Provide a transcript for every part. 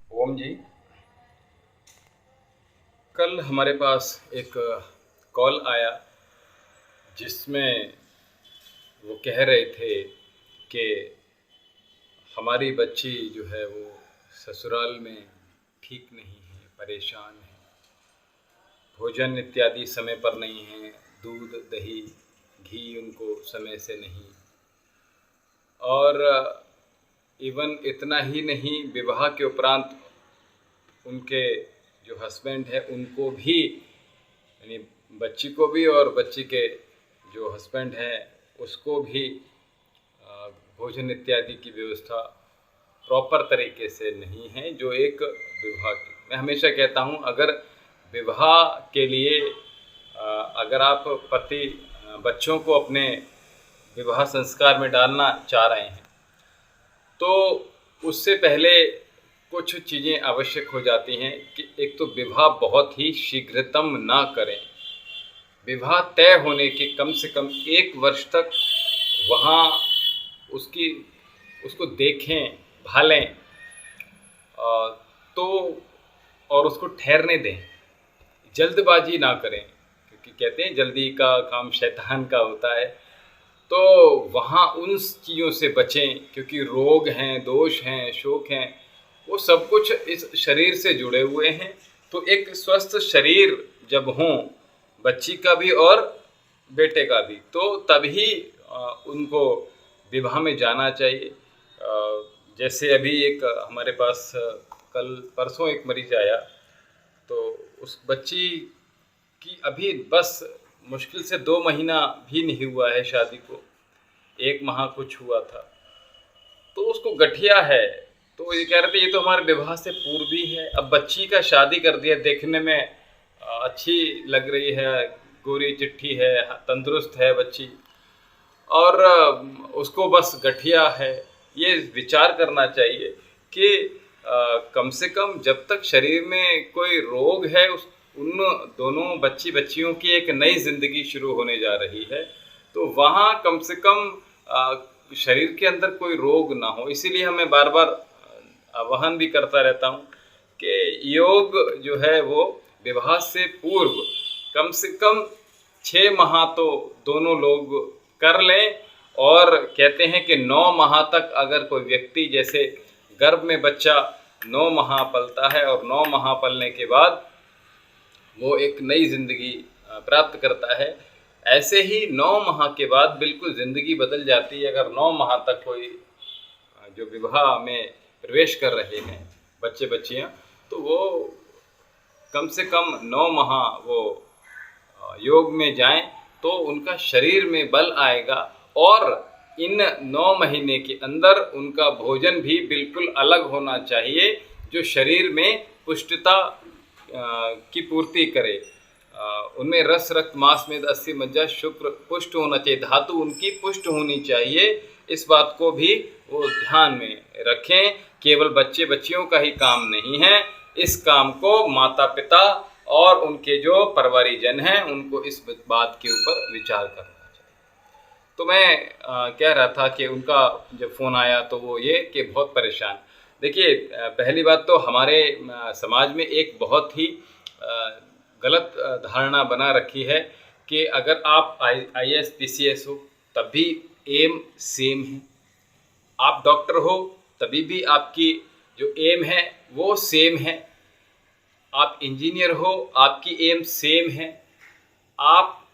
ओम जी। कल हमारे पास एक कॉल आया जिसमें वो कह रहे थे कि हमारी बच्ची जो है वो ससुराल में ठीक नहीं है, परेशान है, भोजन इत्यादि समय पर नहीं है, दूध दही घी उनको समय से नहीं, और इवन इतना ही नहीं, विवाह के उपरांत उनके जो हस्बैंड है उनको भी, यानी बच्ची को भी और बच्ची के जो हस्बैंड हैं उसको भी भोजन इत्यादि की व्यवस्था प्रॉपर तरीके से नहीं है। जो एक विवाह की, मैं हमेशा कहता हूँ, अगर विवाह के लिए अगर आप पति बच्चों को अपने विवाह संस्कार में डालना चाह रहे हैं तो उससे पहले कुछ चीज़ें आवश्यक हो जाती हैं कि एक तो विवाह बहुत ही शीघ्रतम ना करें। विवाह तय होने के कम से कम 1 वर्ष तक वहाँ उसकी उसको देखें, भालें, तो और उसको ठहरने दें, जल्दबाजी ना करें, क्योंकि कहते हैं जल्दी का काम शैतान का होता है। तो वहाँ उन चीज़ों से बचें, क्योंकि रोग हैं, दोष हैं, शोक हैं, वो सब कुछ इस शरीर से जुड़े हुए हैं। तो एक स्वस्थ शरीर जब हों, बच्ची का भी और बेटे का भी, तो तभी उनको विवाह में जाना चाहिए। जैसे अभी एक हमारे पास कल परसों एक मरीज आया, तो उस बच्ची कि अभी बस मुश्किल से 2 महीना भी नहीं हुआ है शादी को, 1 माह कुछ हुआ था, तो उसको गठिया है। तो ये कह रहे थे ये तो हमारे विवाह से पूर्व ही है। अब बच्ची का शादी कर दिया, देखने में अच्छी लग रही है, गोरी चिट्ठी है, तंदुरुस्त है बच्ची, और उसको बस गठिया है। ये विचार करना चाहिए कि कम से कम जब तक शरीर में कोई रोग है, उस उन दोनों बच्ची बच्चियों की एक नई ज़िंदगी शुरू होने जा रही है, तो वहाँ कम से कम शरीर के अंदर कोई रोग ना हो। इसीलिए हमें बार बार आह्वान भी करता रहता हूँ कि योग जो है वो विवाह से पूर्व कम से कम 6 माह तो दोनों लोग कर लें। और कहते हैं कि 9 माह तक अगर कोई व्यक्ति, जैसे गर्भ में बच्चा 9 माह पलता है और 9 माह पलने के बाद वो एक नई ज़िंदगी प्राप्त करता है, ऐसे ही 9 माह के बाद बिल्कुल ज़िंदगी बदल जाती है। अगर 9 माह तक कोई जो विवाह में प्रवेश कर रहे हैं बच्चे बच्चियां, तो वो कम से कम 9 माह वो योग में जाएं, तो उनका शरीर में बल आएगा। और इन 9 महीने के अंदर उनका भोजन भी बिल्कुल अलग होना चाहिए, जो शरीर में पुष्टता की पूर्ति करे। उनमें रस रक्त मांस मेद अस्थि मज्जा शुक्र पुष्ट होना चाहिए, धातु उनकी पुष्ट होनी चाहिए। इस बात को भी वो ध्यान में रखें। केवल बच्चे बच्चियों का ही काम नहीं है, इस काम को माता पिता और उनके जो परिवारीजन हैं उनको इस बात के ऊपर विचार करना चाहिए। तो मैं कह रहा था कि उनका जब फ़ोन आया तो वो ये कि बहुत परेशान। देखिए, पहली बात तो हमारे समाज में एक बहुत ही गलत धारणा बना रखी है कि अगर आप IAS PCS हो तब भी एम सेम है, आप डॉक्टर हो तभी भी आपकी जो एम है वो सेम है, आप इंजीनियर हो आपकी एम सेम है, आप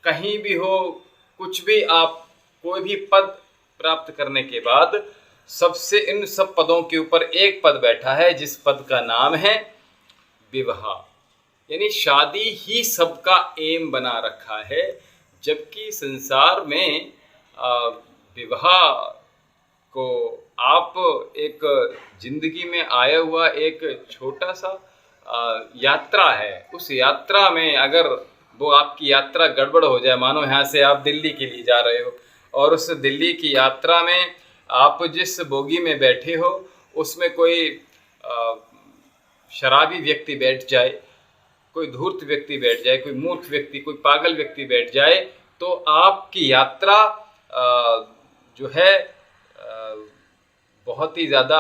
कहीं भी हो, कुछ भी, आप कोई भी पद प्राप्त करने के बाद सबसे इन सब पदों के ऊपर एक पद बैठा है, जिस पद का नाम है विवाह। यानी शादी ही सबका एम बना रखा है, जबकि संसार में विवाह को आप एक जिंदगी में आया हुआ एक छोटा सा यात्रा है। उस यात्रा में अगर वो आपकी यात्रा गड़बड़ हो जाए, मानो यहाँ से आप दिल्ली के लिए जा रहे हो और उस दिल्ली की यात्रा में आप जिस बोगी में बैठे हो उसमें कोई शराबी व्यक्ति बैठ जाए, कोई धूर्त व्यक्ति बैठ जाए, कोई मूर्ख व्यक्ति, कोई पागल व्यक्ति बैठ जाए, तो आपकी यात्रा जो है बहुत ही ज़्यादा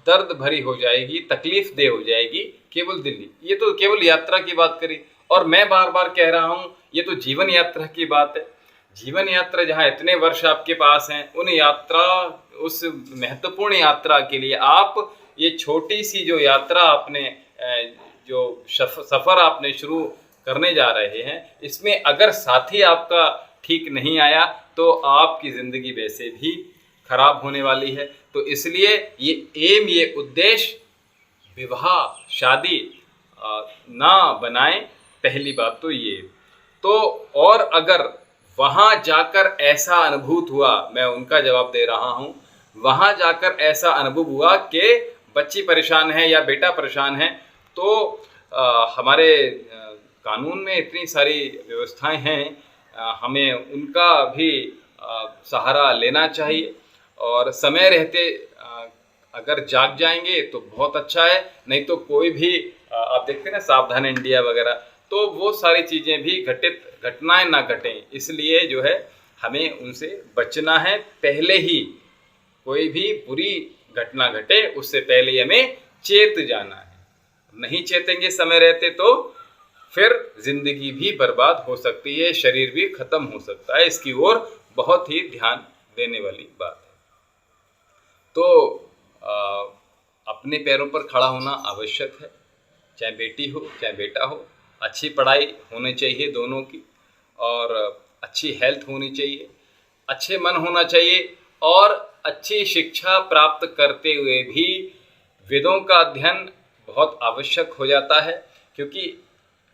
दर्द भरी हो जाएगी, तकलीफ दे हो जाएगी केवल दिल्ली। ये तो केवल यात्रा की बात करी, और मैं बार बार कह रहा हूँ ये तो जीवन यात्रा की बात है। जीवन यात्रा जहाँ इतने वर्ष आपके पास हैं, उन यात्रा, उस महत्वपूर्ण यात्रा के लिए आप ये छोटी सी जो यात्रा आपने जो सफ़र आपने शुरू करने जा रहे हैं, इसमें अगर साथी आपका ठीक नहीं आया तो आपकी ज़िंदगी वैसे भी खराब होने वाली है। तो इसलिए ये उद्देश्य विवाह शादी ना बनाएं, पहली बात तो ये। तो और अगर वहाँ जाकर ऐसा अनुभूत हुआ, मैं उनका जवाब दे रहा हूँ, वहाँ जाकर ऐसा अनुभव हुआ कि बच्ची परेशान है या बेटा परेशान है, तो हमारे कानून में इतनी सारी व्यवस्थाएं हैं, हमें उनका भी सहारा लेना चाहिए। और समय रहते अगर जाग जाएंगे तो बहुत अच्छा है, नहीं तो कोई भी आप देखते हैं ना सावधान इंडिया वगैरह, तो वो सारी चीज़ें भी घटनाएं ना घटें, इसलिए जो है हमें उनसे बचना है। पहले ही कोई भी बुरी घटना घटे उससे पहले हमें चेत जाना है। नहीं चेतेंगे समय रहते तो फिर ज़िंदगी भी बर्बाद हो सकती है, शरीर भी ख़त्म हो सकता है। इसकी ओर बहुत ही ध्यान देने वाली बात है। तो अपने पैरों पर खड़ा होना आवश्यक है, चाहे बेटी हो चाहे बेटा हो। अच्छी पढ़ाई होनी चाहिए दोनों की, और अच्छी हेल्थ होनी चाहिए, अच्छे मन होना चाहिए, और अच्छी शिक्षा प्राप्त करते हुए भी वेदों का अध्ययन बहुत आवश्यक हो जाता है, क्योंकि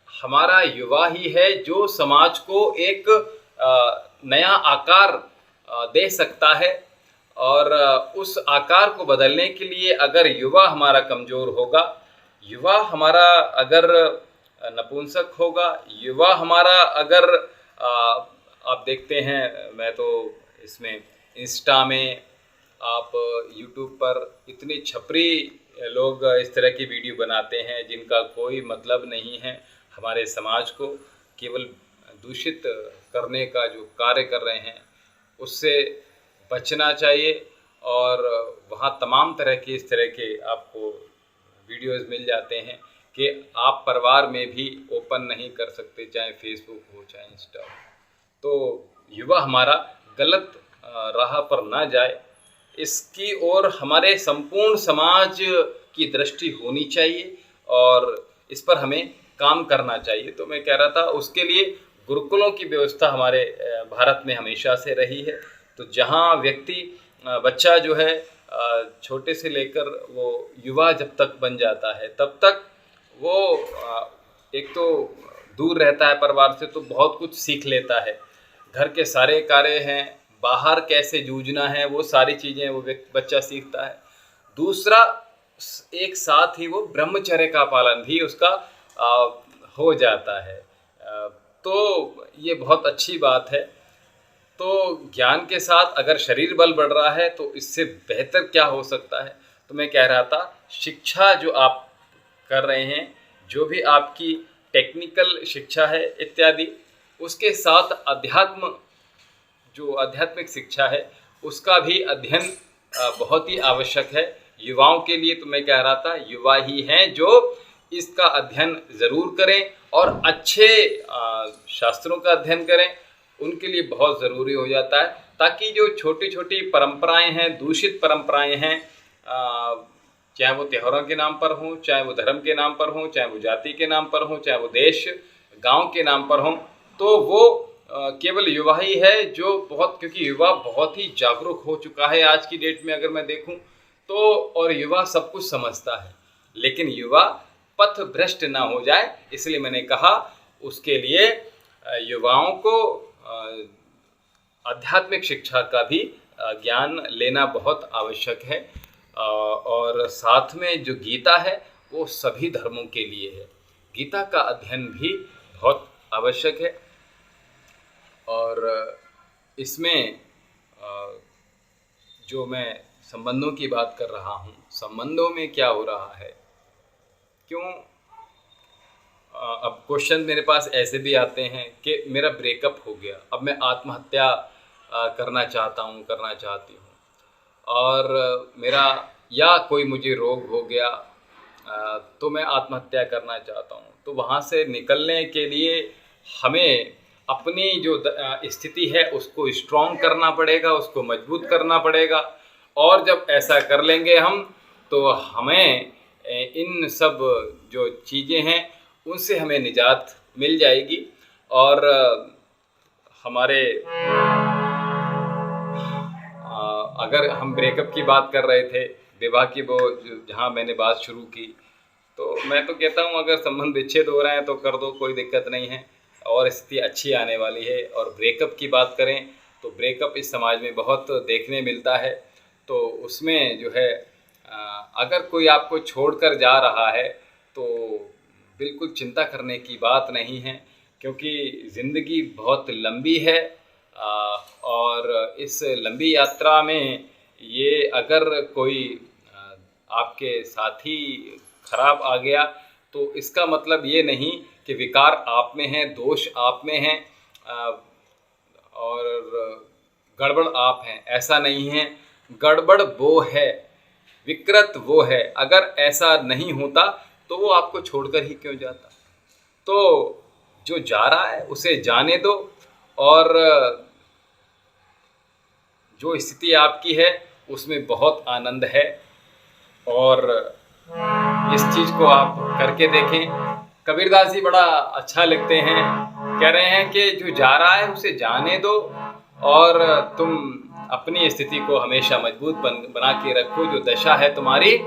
हमारा युवा ही है जो समाज को एक नया आकार दे सकता है। और उस आकार को बदलने के लिए अगर युवा हमारा कमज़ोर होगा, युवा हमारा अगर नपुंसक होगा, युवा हमारा अगर आप देखते हैं, मैं तो इसमें इंस्टा में, आप यूट्यूब पर इतने छपरी लोग इस तरह की वीडियो बनाते हैं जिनका कोई मतलब नहीं है, हमारे समाज को केवल दूषित करने का जो कार्य कर रहे हैं, उससे बचना चाहिए। और वहाँ तमाम तरह के इस तरह के आपको वीडियोस मिल जाते हैं कि आप परिवार में भी ओपन नहीं कर सकते, चाहे फेसबुक हो चाहे इंस्टा हो। तो युवा हमारा गलत राह पर ना जाए, इसकी ओर हमारे संपूर्ण समाज की दृष्टि होनी चाहिए और इस पर हमें काम करना चाहिए। तो मैं कह रहा था उसके लिए गुरुकुलों की व्यवस्था हमारे भारत में हमेशा से रही है। तो जहाँ व्यक्ति बच्चा जो है छोटे से लेकर वो युवा जब तक बन जाता है तब तक वो एक तो दूर रहता है परिवार से, तो बहुत कुछ सीख लेता है। घर के सारे कार्य हैं, बाहर कैसे जूझना है, वो सारी चीज़ें वो बच्चा सीखता है। दूसरा, एक साथ ही वो ब्रह्मचर्य का पालन भी उसका हो जाता है। तो ये बहुत अच्छी बात है। तो ज्ञान के साथ अगर शरीर बल बढ़ रहा है तो इससे बेहतर क्या हो सकता है। तो मैं कह रहा था शिक्षा जो आप कर रहे हैं, जो भी आपकी टेक्निकल शिक्षा है इत्यादि, उसके साथ अध्यात्म जो आध्यात्मिक शिक्षा है उसका भी अध्ययन बहुत ही आवश्यक है युवाओं के लिए। तो मैं कह रहा था युवा ही हैं जो इसका अध्ययन ज़रूर करें और अच्छे शास्त्रों का अध्ययन करें, उनके लिए बहुत ज़रूरी हो जाता है, ताकि जो छोटी छोटी परंपराएं हैं, दूषित परंपराएं हैं, चाहे वो त्योहारों के नाम पर हों, चाहे वो धर्म के नाम पर हों, चाहे वो जाति के नाम पर हों, चाहे वो देश गांव के नाम पर हों, तो वो केवल युवा ही है जो बहुत, क्योंकि युवा बहुत ही जागरूक हो चुका है आज की डेट में अगर मैं देखूं तो, और युवा सब कुछ समझता है, लेकिन युवा पथ भ्रष्ट ना हो जाए, इसलिए मैंने कहा उसके लिए युवाओं को आध्यात्मिक शिक्षा का भी ज्ञान लेना बहुत आवश्यक है। और साथ में जो गीता है वो सभी धर्मों के लिए है, गीता का अध्ययन भी बहुत आवश्यक है। और इसमें जो मैं संबंधों की बात कर रहा हूँ, संबंधों में क्या हो रहा है, क्यों अब क्वेश्चन मेरे पास ऐसे भी आते हैं कि मेरा ब्रेकअप हो गया, अब मैं आत्महत्या करना चाहता हूँ, करना चाहती हूँ, और मेरा या कोई मुझे रोग हो गया तो मैं आत्महत्या करना चाहता हूँ। तो वहाँ से निकलने के लिए हमें अपनी जो स्थिति है उसको स्ट्रॉन्ग करना पड़ेगा, उसको मजबूत करना पड़ेगा। और जब ऐसा कर लेंगे हम, तो हमें इन सब जो चीज़ें हैं उनसे हमें निजात मिल जाएगी। और हमारे अगर हम ब्रेकअप की बात कर रहे थे, विवाह की, वो जहाँ मैंने बात शुरू की, तो मैं तो कहता हूँ अगर संबंध विच्छेद हो रहे हैं तो कर दो, कोई दिक्कत नहीं है और स्थिति अच्छी आने वाली है। और ब्रेकअप की बात करें तो ब्रेकअप इस समाज में बहुत देखने मिलता है। तो उसमें जो है अगर कोई आपको छोड़कर जा रहा है तो बिल्कुल चिंता करने की बात नहीं है, क्योंकि ज़िंदगी बहुत लंबी है। और इस लंबी यात्रा में ये अगर कोई आपके साथी खराब आ गया तो इसका मतलब ये नहीं कि विकार आप में है, दोष आप में है और गड़बड़ आप हैं। ऐसा नहीं है, गड़बड़ वो है, विकृत वो है। अगर ऐसा नहीं होता तो वो आपको छोड़कर ही क्यों जाता। तो जो जा रहा है उसे जाने दो, और जो स्थिति आपकी है उसमें बहुत आनंद है, और इस चीज़ को आप करके देखें। कबीरदास जी बड़ा अच्छा लिखते हैं, कह रहे हैं कि जो जा रहा है उसे जाने दो और तुम अपनी स्थिति को हमेशा मजबूत बना के रखो। जो दशा है तुम्हारी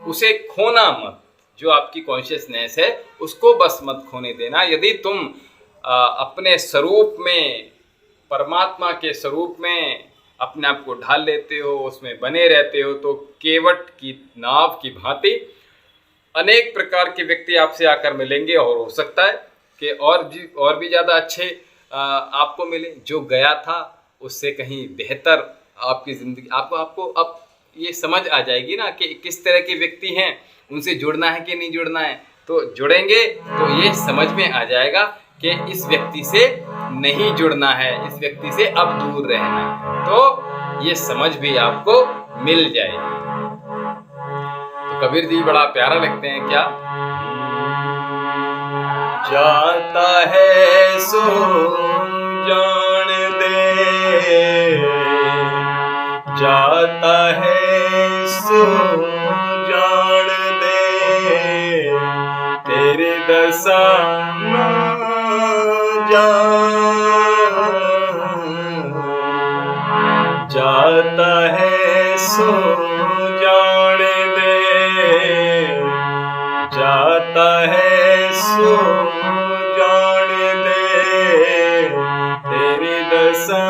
उसे खोना मत, जो आपकी कॉन्शियसनेस है उसको बस मत खोने देना। यदि तुम अपने स्वरूप में, परमात्मा के स्वरूप में अपने आप को ढाल लेते हो, उसमें बने रहते हो, तो केवट की नाव की भांति अनेक प्रकार के व्यक्ति आपसे आकर मिलेंगे, और हो सकता है कि और भी ज़्यादा अच्छे आपको मिले। जो गया था उससे कहीं बेहतर आपकी ज़िंदगी, आपको अब ये समझ आ जाएगी ना कि किस तरह के व्यक्ति हैं, उनसे जुड़ना है कि नहीं जुड़ना है। तो जुड़ेंगे तो ये समझ में आ जाएगा कि इस व्यक्ति से नहीं जुड़ना है, इस व्यक्ति से अब दूर रहना है, तो ये समझ भी आपको मिल जाएगी। तो कबीर जी बड़ा प्यारा लिखते हैं, क्या जाता है सो जान दे, जाता है सो जान दे, तेरी दशा ना जान, जाता है सो जान दे, जाता है सो जान दे, तेरी दशा